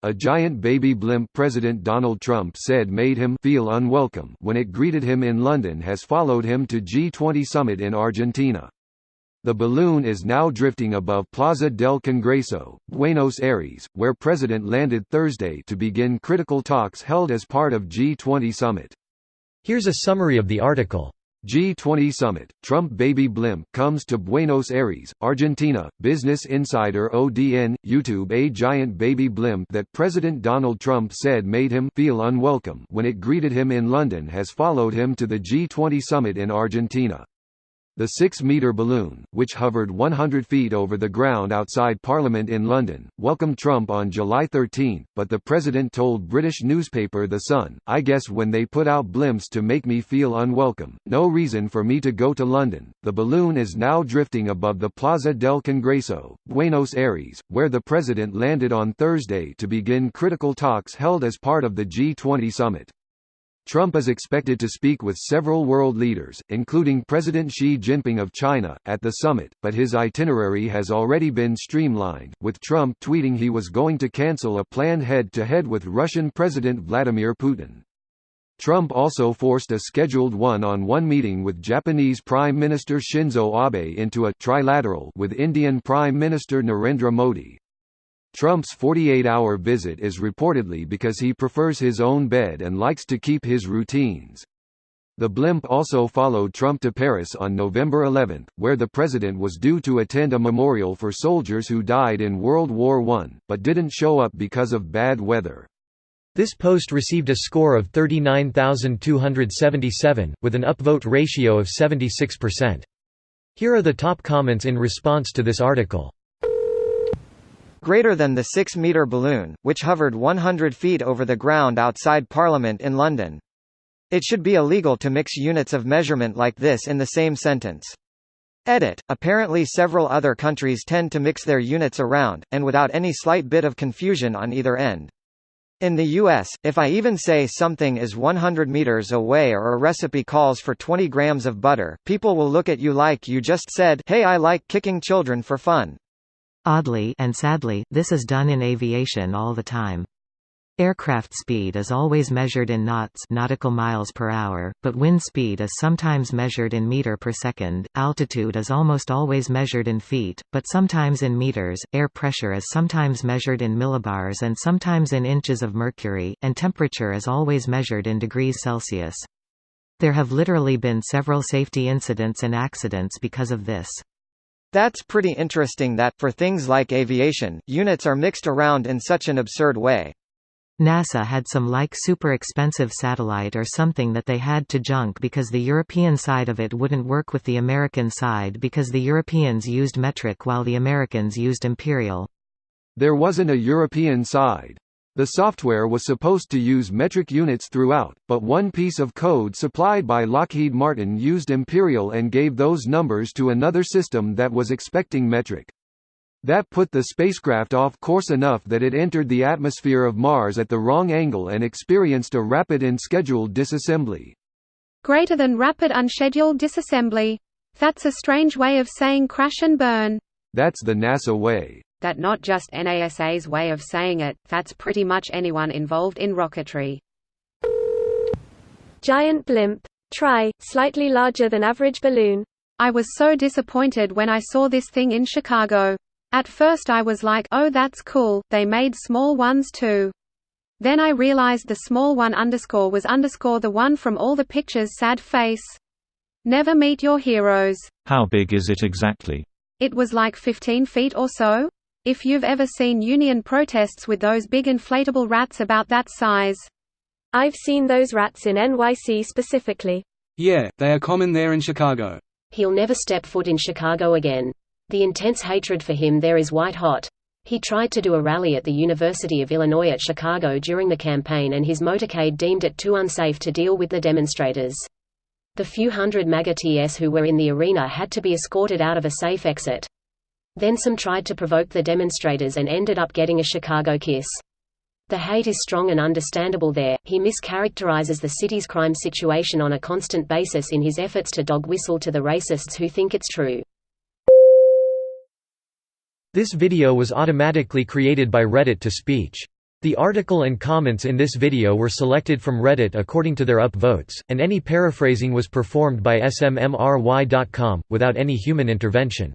a giant baby blimp President Donald Trump said made him feel unwelcome when it greeted him in London has followed him to G20 summit in Argentina. The balloon is now drifting above Plaza del Congreso, Buenos Aires, where President landed Thursday to begin critical talks held as part of G20 summit. Here's a summary of the article. G20 summit, Trump baby blimp comes to Buenos Aires, Argentina. Business Insider ODN, YouTube. A giant baby blimp that President Donald Trump said made him feel unwelcome when it greeted him in London has followed him to the G20 summit in Argentina. The 6-meter balloon, which hovered 100 feet over the ground outside Parliament in London, welcomed Trump on July 13, but the president told British newspaper The Sun, "I guess when they put out blimps to make me feel unwelcome, no reason for me to go to London." The balloon is now drifting above the Plaza del Congreso, Buenos Aires, where the president landed on Thursday to begin critical talks held as part of the G20 summit. Trump is expected to speak with several world leaders, including President Xi Jinping of China, at the summit, but his itinerary has already been streamlined, with Trump tweeting he was going to cancel a planned head-to-head with Russian President Vladimir Putin. Trump also forced a scheduled one-on-one meeting with Japanese Prime Minister Shinzo Abe into a trilateral with Indian Prime Minister Narendra Modi. Trump's 48-hour visit is reportedly because he prefers his own bed and likes to keep his routines. The blimp also followed Trump to Paris on November 11, where the president was due to attend a memorial for soldiers who died in World War I, but didn't show up because of bad weather. This post received a score of 39,277, with an upvote ratio of 76%. Here are the top comments in response to this article. Greater than the 6-meter balloon, which hovered 100 feet over the ground outside Parliament in London. It should be illegal to mix units of measurement like this in the same sentence. Edit. Apparently several other countries tend to mix their units around, and without any slight bit of confusion on either end. In the US, if I even say something is 100 meters away or a recipe calls for 20 grams of butter, people will look at you like you just said, "Hey, I like kicking children for fun." Oddly and sadly, this is done in aviation all the time. Aircraft speed is always measured in knots, nautical miles per hour, but wind speed is sometimes measured in meter per second. Altitude is almost always measured in feet, but sometimes in meters. Air pressure is sometimes measured in millibars and sometimes in inches of mercury, and temperature is always measured in degrees Celsius. There have literally been several safety incidents and accidents because of this. That's pretty interesting that, for things like aviation, units are mixed around in such an absurd way. NASA had some super expensive satellite or something that they had to junk because the European side of it wouldn't work with the American side because the Europeans used metric while the Americans used imperial. There wasn't a European side. The software was supposed to use metric units throughout, but one piece of code supplied by Lockheed Martin used imperial and gave those numbers to another system that was expecting metric. That put the spacecraft off course enough that it entered the atmosphere of Mars at the wrong angle and experienced a rapid unscheduled disassembly. Greater than rapid unscheduled disassembly. That's a strange way of saying crash and burn. That's the NASA way. That not just NASA's way of saying it, that's pretty much anyone involved in rocketry. Giant blimp. Try, slightly larger than average balloon. I was so disappointed when I saw this thing in Chicago. At first I was like, oh that's cool, they made small ones too. Then I realized the small one underscore was underscore the one from all the pictures sad face. Never meet your heroes. How big is it exactly? It was like 15 feet or so. If you've ever seen union protests with those big inflatable rats about that size. I've seen those rats in NYC specifically. Yeah, they are common there in Chicago. He'll never step foot in Chicago again. The intense hatred for him there is white hot. He tried to do a rally at the University of Illinois at Chicago during the campaign and his motorcade deemed it too unsafe to deal with the demonstrators. The few hundred MAGA TS who were in the arena had to be escorted out of a safe exit. Then some tried to provoke the demonstrators and ended up getting a Chicago kiss. The hate is strong and understandable there. He mischaracterizes the city's crime situation on a constant basis in his efforts to dog whistle to the racists who think it's true. This video was automatically created by Reddit to speech. The article and comments in this video were selected from Reddit according to their upvotes, and any paraphrasing was performed by smmry.com, without any human intervention.